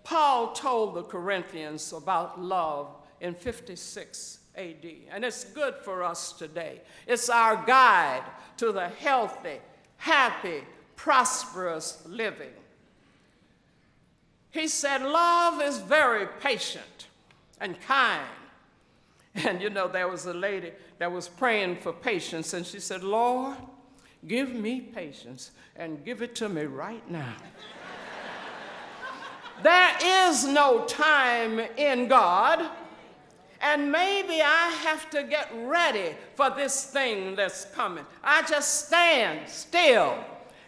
Paul told the Corinthians about love in 56 AD, and it's good for us today. It's our guide to the healthy, happy, prosperous living. He said, love is very patient and kind. And you know, there was a lady that was praying for patience, and she said, Lord, give me patience and give it to me right now. There is no time in God, and maybe I have to get ready for this thing that's coming. I just stand still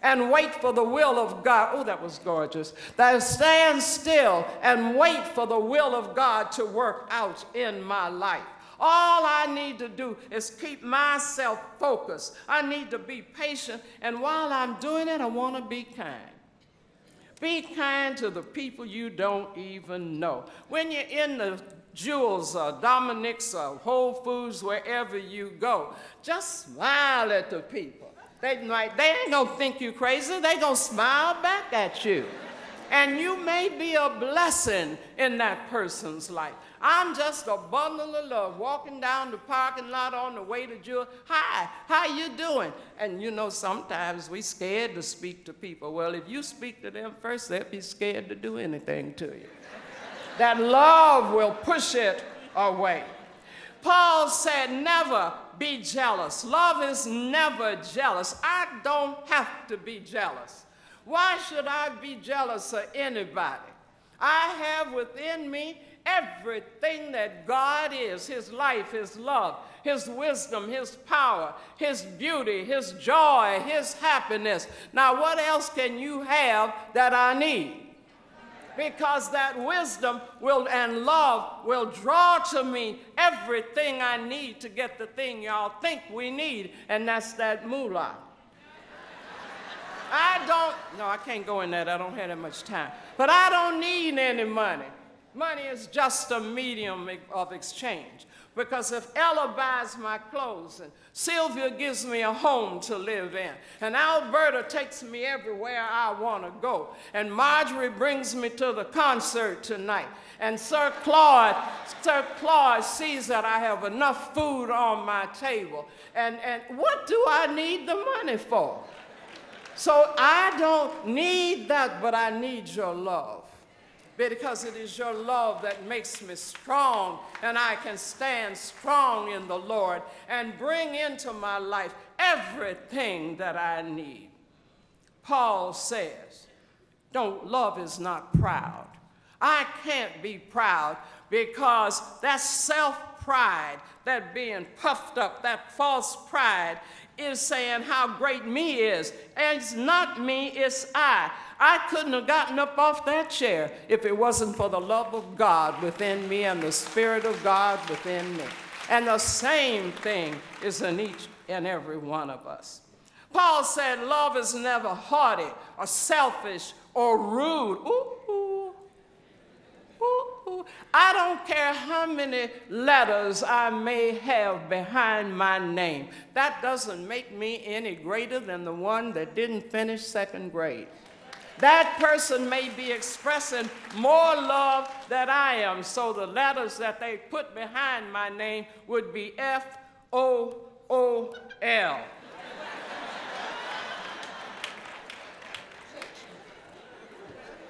and wait for the will of God. Oh, that was gorgeous. That stand still and wait for the will of God to work out in my life. All I need to do is keep myself focused. I need to be patient, and while I'm doing it, I want to be kind. Be kind to the people you don't even know. When you're in the Jewels or Dominic's or Whole Foods, wherever you go, just smile at the people. They ain't gonna think you crazy. They gonna smile back at you. And you may be a blessing in that person's life. I'm just a bundle of love walking down the parking lot on the way to Jewel. Hi, how you doing? And you know, sometimes we scared to speak to people. Well, if you speak to them first, they'll be scared to do anything to you. That love will push it away. Paul said, never be jealous. Love is never jealous. I don't have to be jealous. Why should I be jealous of anybody? I have within me everything that God is, his life, his love, his wisdom, his power, his beauty, his joy, his happiness. Now, what else can you have that I need? Because that wisdom and love will draw to me everything I need to get the thing y'all think we need, and that's that moolah. I can't go in that. I don't have that much time. But I don't need any money. Money is just a medium of exchange. Because if Ella buys my clothes, and Sylvia gives me a home to live in, and Alberta takes me everywhere I want to go, and Marjorie brings me to the concert tonight, and Sir Claude sees that I have enough food on my table, and what do I need the money for? So I don't need that, but I need your love. Because it is your love that makes me strong, and I can stand strong in the Lord and bring into my life everything that I need. Paul says, love is not proud. I can't be proud because that self-pride, that being puffed up, that false pride, is saying how great me is. And it's not me, it's I. I couldn't have gotten up off that chair if it wasn't for the love of God within me and the Spirit of God within me. And the same thing is in each and every one of us. Paul said love is never haughty or selfish or rude. I don't care how many letters I may have behind my name. That doesn't make me any greater than the one that didn't finish second grade. That person may be expressing more love than I am, so the letters that they put behind my name would be F-O-O-L.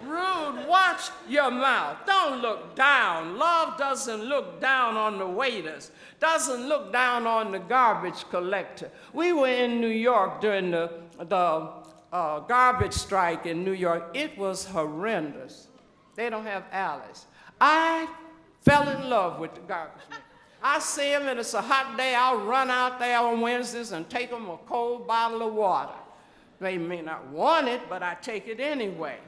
Rude, watch your mouth. Don't look down. Love doesn't look down on the waiters, doesn't look down on the garbage collector. We were in New York during the garbage strike in New York. It was horrendous. They don't have alleys. I fell in love with the garbage man. I see him and it's a hot day. I'll run out there on Wednesdays and take him a cold bottle of water. They may not want it, but I take it anyway.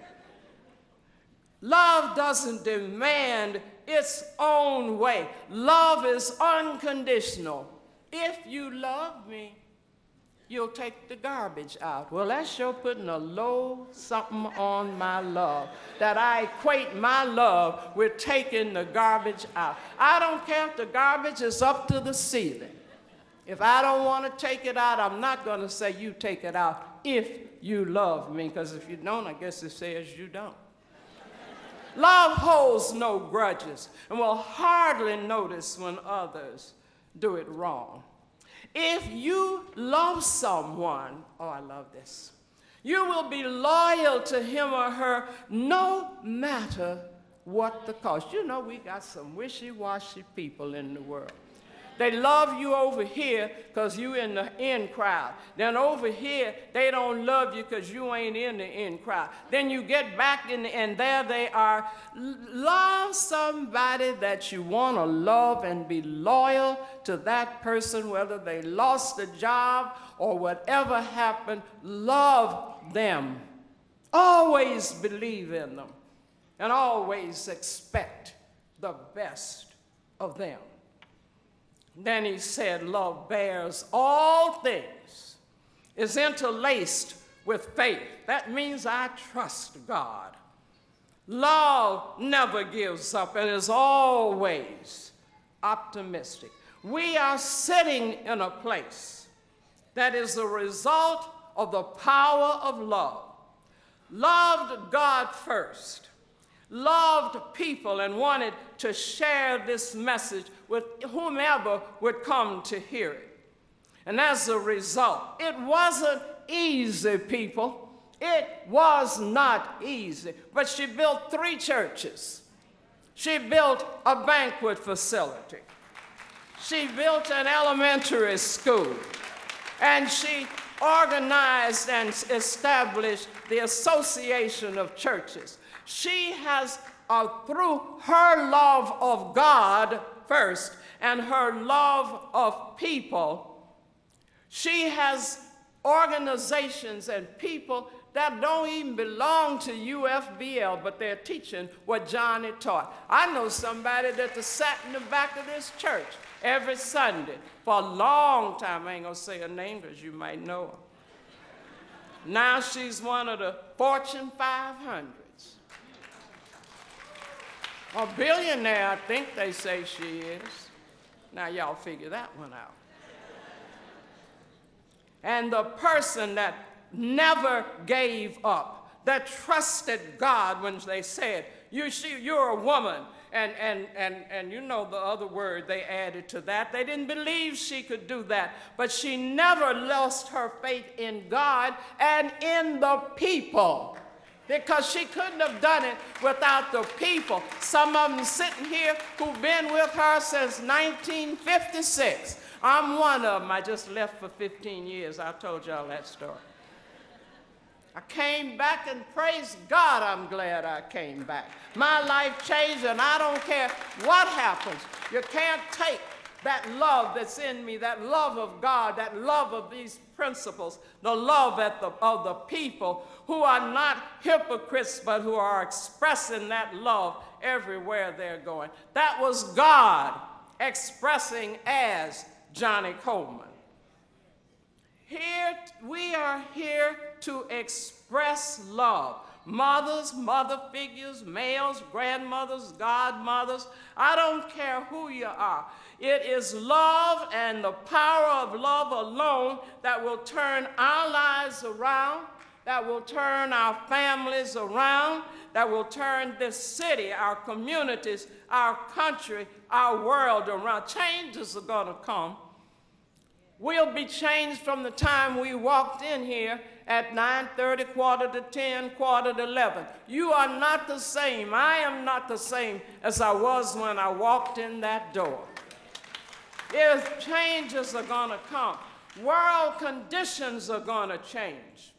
Love doesn't demand its own way. Love is unconditional. If you love me, you'll take the garbage out. Well, that's sure putting a low something on my love, that I equate my love with taking the garbage out. I don't care if the garbage is up to the ceiling. If I don't want to take it out, I'm not going to say you take it out if you love me, because if you don't, I guess it says you don't. Love holds no grudges and will hardly notice when others do it wrong. If you love someone, oh, I love this, you will be loyal to him or her no matter what the cost. You know, we got some wishy-washy people in the world. They love you over here because you in the in crowd. Then over here, they don't love you because you ain't in the in crowd. Then you get back in and there they are. Love somebody that you want to love and be loyal to that person, whether they lost a job or whatever happened. Love them. Always believe in them and always expect the best of them. Then he said, love bears all things, is interlaced with faith. That means I trust God. Love never gives up and is always optimistic. We are sitting in a place that is the result of the power of love. Loved God first, loved people and wanted to share this message with whomever would come to hear it. And as a result, it wasn't easy, people. It was not easy. But she built 3 churches. She built a banquet facility. She built an elementary school. And she organized and established the Association of Churches. She has, through her love of God first and her love of people, she has organizations and people that don't even belong to UFBL, but they're teaching what Johnny taught. I know somebody that sat in the back of this church every Sunday for a long time. I ain't gonna say her name because you might know her. Now she's one of the Fortune 500. A billionaire, I think they say she is. Now y'all figure that one out. And the person that never gave up, that trusted God when they said, you're a woman, and you know the other word they added to that. They didn't believe she could do that, but she never lost her faith in God and in the people, because she couldn't have done it without the people. Some of them sitting here who've been with her since 1956. I'm one of them. I just left for 15 years. I told y'all that story. I came back, and praise God, I'm glad I came back. My life changed, and I don't care what happens. You can't take that love that's in me, that love of God, that love of these principles, the love of the people who are not hypocrites, but who are expressing that love everywhere they're going. That was God expressing as Johnny Coleman. Here, we are here to express love. Mothers, mother figures, males, grandmothers, godmothers, I don't care who you are. It is love and the power of love alone that will turn our lives around, that will turn our families around, that will turn this city, our communities, our country, our world around. Changes are going to come. We'll be changed from the time we walked in here at 9:30, 9:45, 10:45. You are not the same. I am not the same as I was when I walked in that door. If changes are going to come, world conditions are going to change.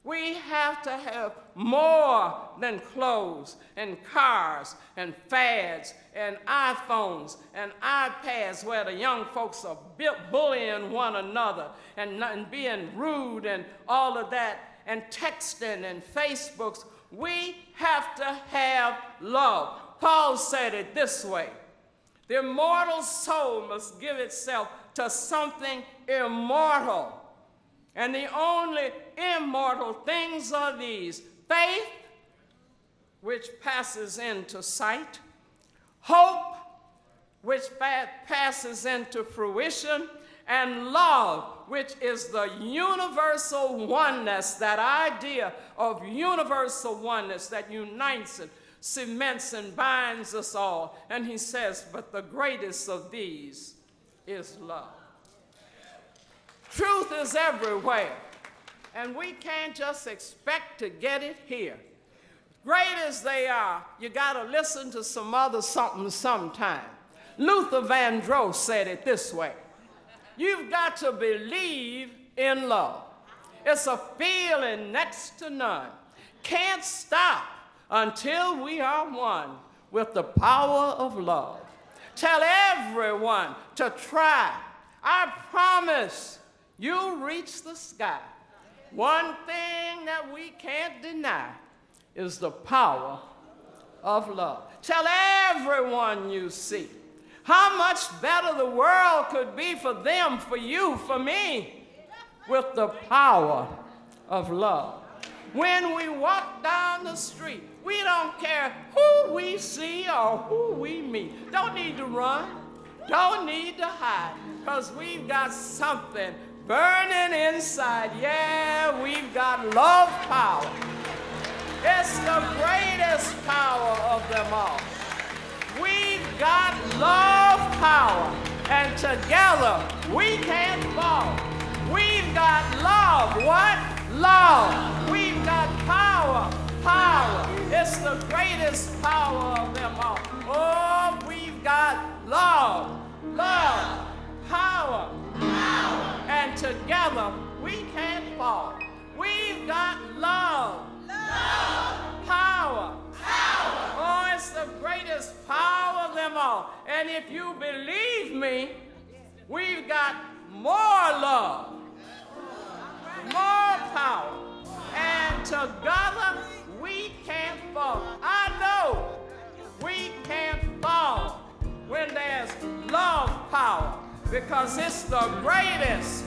We have to have more than clothes and cars and fads and iPhones and iPads where the young folks are bullying one another and being rude and all of that, and texting and Facebooks. We have to have love. Paul said it this way: the immortal soul must give itself to something immortal. And the only immortal things are these: faith, which passes into sight; hope, which passes into fruition; and love, which is the universal oneness, that idea of universal oneness that unites it. cements and binds us all. And he says, but the greatest of these is love. Truth is everywhere, and we can't just expect to get it here. Great as they are, you got to listen to some other something sometime. Luther Vandross said it this way: you've got to believe in love. It's a feeling next to none. Can't stop until we are one with the power of love. Tell everyone to try. I promise you'll reach the sky. One thing that we can't deny is the power of love. Tell everyone you see how much better the world could be for them, for you, for me, with the power of love. When we walk down the street, we don't care who we see or who we meet. Don't need to run, don't need to hide, because we've got something burning inside. Yeah, we've got love power. It's the greatest power of them all. We've got love power, and together we can't fall. We've got love. What? Love. We've got power. Power. It's the greatest power of them all. Oh, we've got love. Love. Power. Power. And together we can't fall. We've got love. Love. Power. Power. Oh, it's the greatest power of them all. And if you believe me, we've got more love, more power, and together we can't fall. I know we can't fall when there's love power, because it's the greatest